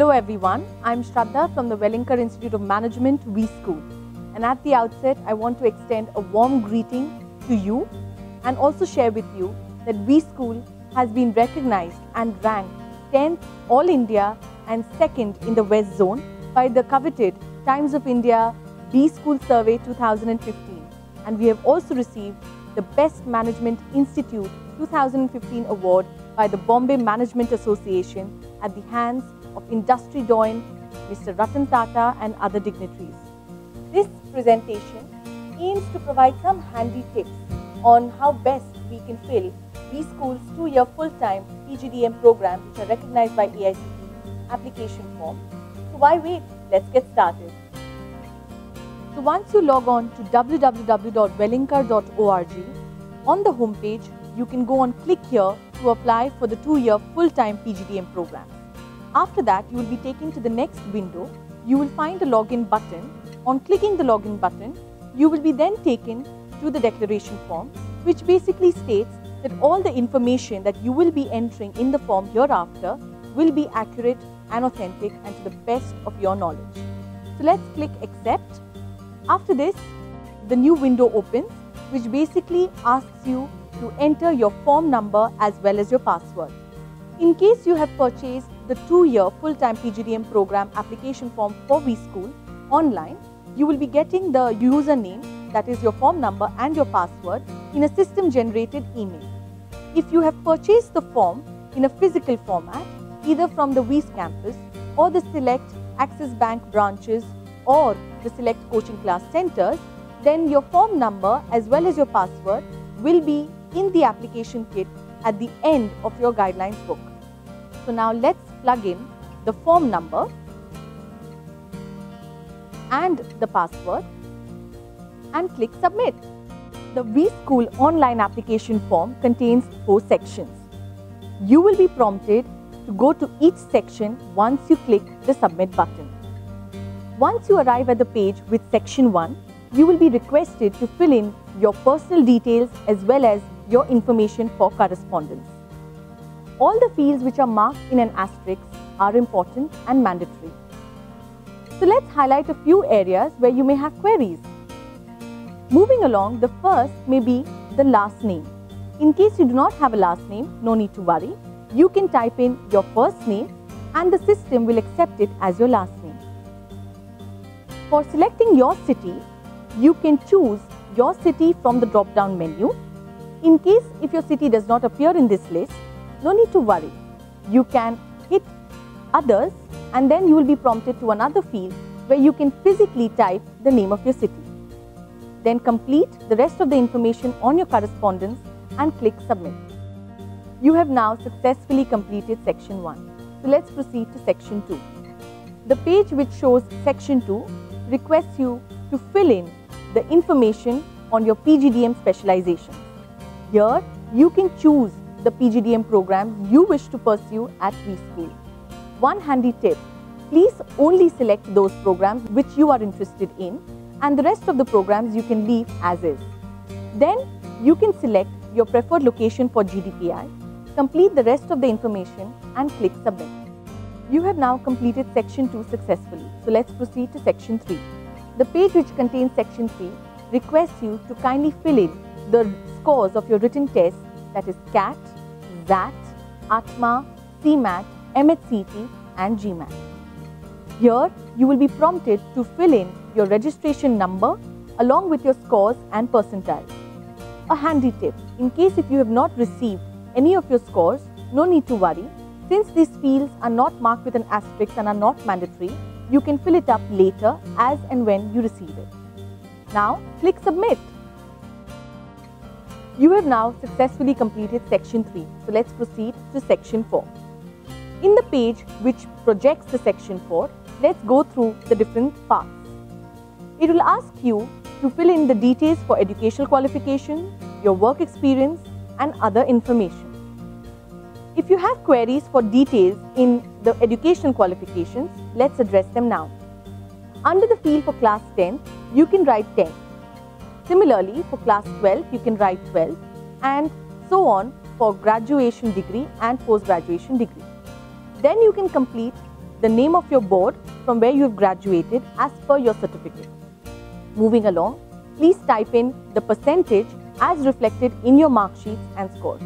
Hello everyone, I'm Shraddha from the Welingkar Institute of Management, We School. And at the outset, I want to extend a warm greeting to you and also share with you that We School has been recognized and ranked 10th All India and 2nd in the West Zone by the coveted Times of India B School Survey 2015. And we have also received the Best Management Institute 2015 award by the Bombay Management Association at the hands of Industry Doyen, Mr. Ratan Tata and other dignitaries. This presentation aims to provide some handy tips on how best we can fill B School's 2-year full-time PGDM program, which are recognized by AICTE application form. So why wait? Let's get started. So once you log on to www.welingkar.org, on the homepage, you can go on click here to apply for the 2-year full-time PGDM program. After that, you will be taken to the next window. You will find a login button. On clicking the login button, you will be then taken to the declaration form, which basically states that all the information that you will be entering in the form hereafter will be accurate and authentic and to the best of your knowledge. So let's click accept. After this, the new window opens, which basically asks you to enter your form number as well as your password. In case you have purchased the 2-year full-time PGDM program application form for We School online, you will be getting the username, that is your form number and your password, in a system-generated email. If you have purchased the form in a physical format, either from the WeS campus or the select Axis Bank branches or the select coaching class centers, then your form number as well as your password will be in the application kit at the end of your guidelines book. So now let's plug in the form number and the password and click submit. The We School online application form contains 4 sections. You will be prompted to go to each section once you click the submit button. Once you arrive at the page with section 1, you will be requested to fill in your personal details as well as your information for correspondence. All the fields which are marked in an asterisk are important and mandatory. So let's highlight a few areas where you may have queries. Moving along, the first may be the last name. In case you do not have a last name, no need to worry. You can type in your first name and the system will accept it as your last name. For selecting your city, you can choose your city from the drop-down menu. In case if your city does not appear in this list, no need to worry. You can hit others and then you will be prompted to another field where you can physically type the name of your city. Then complete the rest of the information on your correspondence and click submit. You have now successfully completed section 1. So let's proceed to section 2. The page which shows section 2 requests you to fill in the information on your PGDM specialization. Here, you can choose the PGDM program you wish to pursue at We School. One handy tip, please only select those programs which you are interested in and the rest of the programs you can leave as is. Then, you can select your preferred location for GDPI, complete the rest of the information and click submit. You have now completed section 2 successfully. So let's proceed to section 3. The page which contains section 3 requests you to kindly fill in the scores of your written tests, that is CAT, ZAT, ATMA, CMAT, MHCT and GMAT. Here, you will be prompted to fill in your registration number along with your scores and percentiles. A handy tip, in case if you have not received any of your scores, no need to worry. Since these fields are not marked with an asterisk and are not mandatory, you can fill it up later as and when you receive it. Now, click submit. You have now successfully completed section 3. So let's proceed to section 4. In the page which projects the section 4, let's go through the different parts. It will ask you to fill in the details for educational qualification, your work experience and other information. If you have queries for details in the education qualifications, let's address them now. Under the field for class 10, you can write 10. Similarly, for class 12, you can write 12 and so on for graduation degree and post-graduation degree. Then you can complete the name of your board from where you have graduated as per your certificate. Moving along, please type in the percentage as reflected in your mark sheets and scores.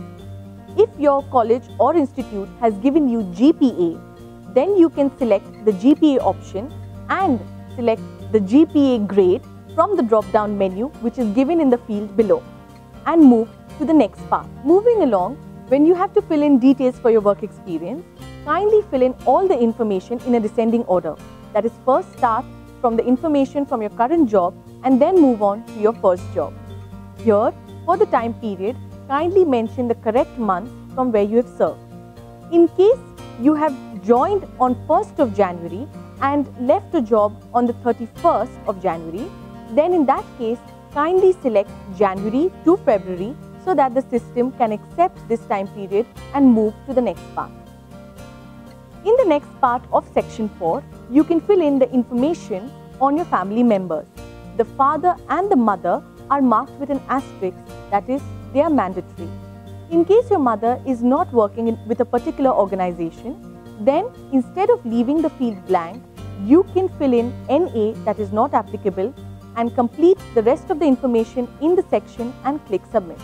If your college or institute has given you GPA, then you can select the GPA option and select the GPA grade from the drop-down menu which is given in the field below and move to the next part. Moving along, when you have to fill in details for your work experience, kindly fill in all the information in a descending order. That is, first start from the information from your current job and then move on to your first job. Here, for the time period, kindly mention the correct month from where you have served. In case you have joined on 1st of January and left a job on the 31st of January, then in that case, kindly select January to February so that the system can accept this time period and move to the next part. In the next part of section 4, you can fill in the information on your family members. The father and the mother are marked with an asterisk, that is, they are mandatory. In case your mother is not working with a particular organization, then instead of leaving the field blank, you can fill in NA, that is not applicable, and complete the rest of the information in the section and click submit.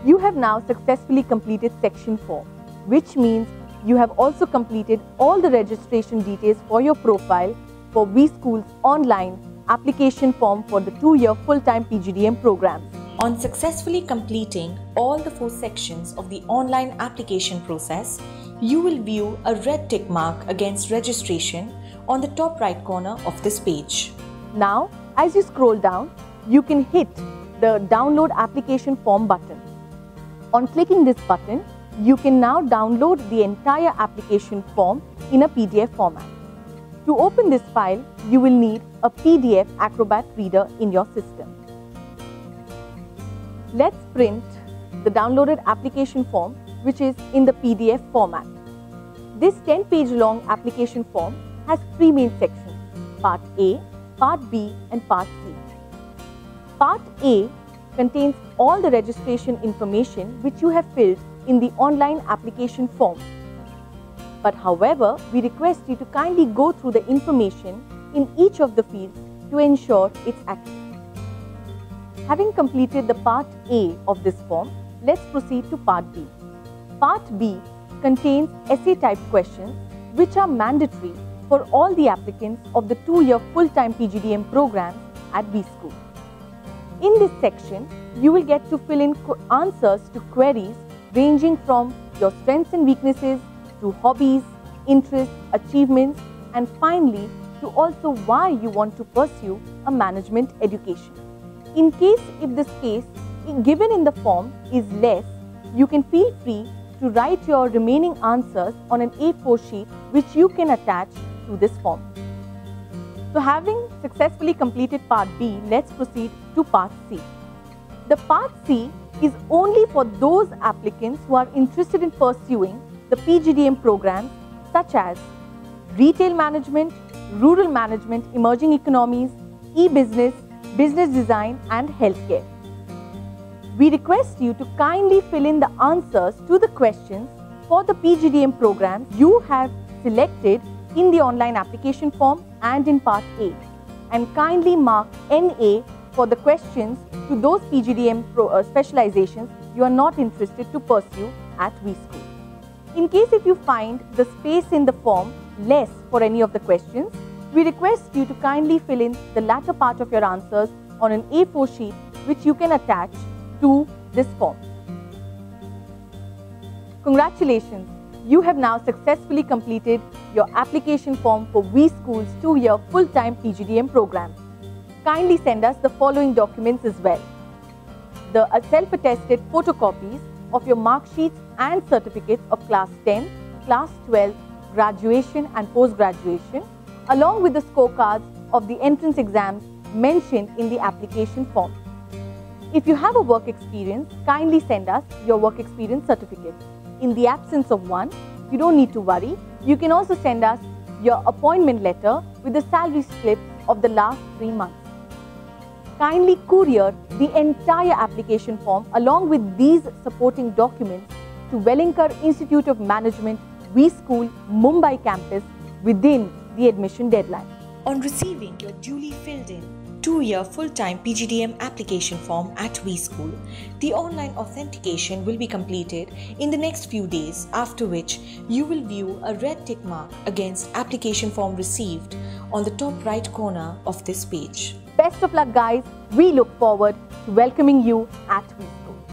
You have now successfully completed section 4, which means you have also completed all the registration details for your profile for WeSchool's online application form for the 2-year full-time PGDM programs. On successfully completing all the 4 sections of the online application process, you will view a red tick mark against registration on the top right corner of this page. Now, as you scroll down, you can hit the download application form button. On clicking this button, you can now download the entire application form in a PDF format. To open this file, you will need a PDF Acrobat reader in your system. Let's print the downloaded application form, which is in the PDF format. This 10-page long application form has 3 main sections, Part A, Part B and Part C. Part A contains all the registration information which you have filled in the online application form. But however, we request you to kindly go through the information in each of the fields to ensure it's accurate. Having completed the Part A of this form, let's proceed to Part B. Part B contains essay-type questions which are mandatory for all the applicants of the 2-year full-time PGDM programs at WeSchool. In this section, you will get to fill in answers to queries ranging from your strengths and weaknesses to hobbies, interests, achievements, and finally to also why you want to pursue a management education. In case if the space given in the form is less, you can feel free to write your remaining answers on an A4 sheet which you can attach to this form. So having successfully completed Part B, let's proceed to Part C. The Part C is only for those applicants who are interested in pursuing the PGDM programs such as Retail Management, Rural Management, Emerging Economies, E-Business, Business Design and Healthcare. We request you to kindly fill in the answers to the questions for the PGDM programs you have selected in the online application form and in Part A, and kindly mark NA for the questions to those PGDM specializations you are not interested to pursue at WeSchool. In case if you find the space in the form less for any of the questions, we request you to kindly fill in the latter part of your answers on an A4 sheet which you can attach to this form. Congratulations! You have now successfully completed your application form for WeSchool's 2-year full-time PGDM program. Kindly send us the following documents as well: the self-attested photocopies of your mark sheets and certificates of Class 10, Class 12, graduation and post-graduation, along with the scorecards of the entrance exams mentioned in the application form. If you have a work experience, kindly send us your work experience certificate. In the absence of one, you don't need to worry. You can also send us your appointment letter with the salary slips of the last 3 months. Kindly courier the entire application form along with these supporting documents to Welingkar Institute of Management, V School Mumbai campus within the admission deadline. On receiving your duly filled in 2-year full-time PGDM application form at V School, the online authentication will be completed in the next few days, after which you will view a red tick mark against application form received on the top right corner of this page. Best of luck, guys. We look forward to welcoming you at V School.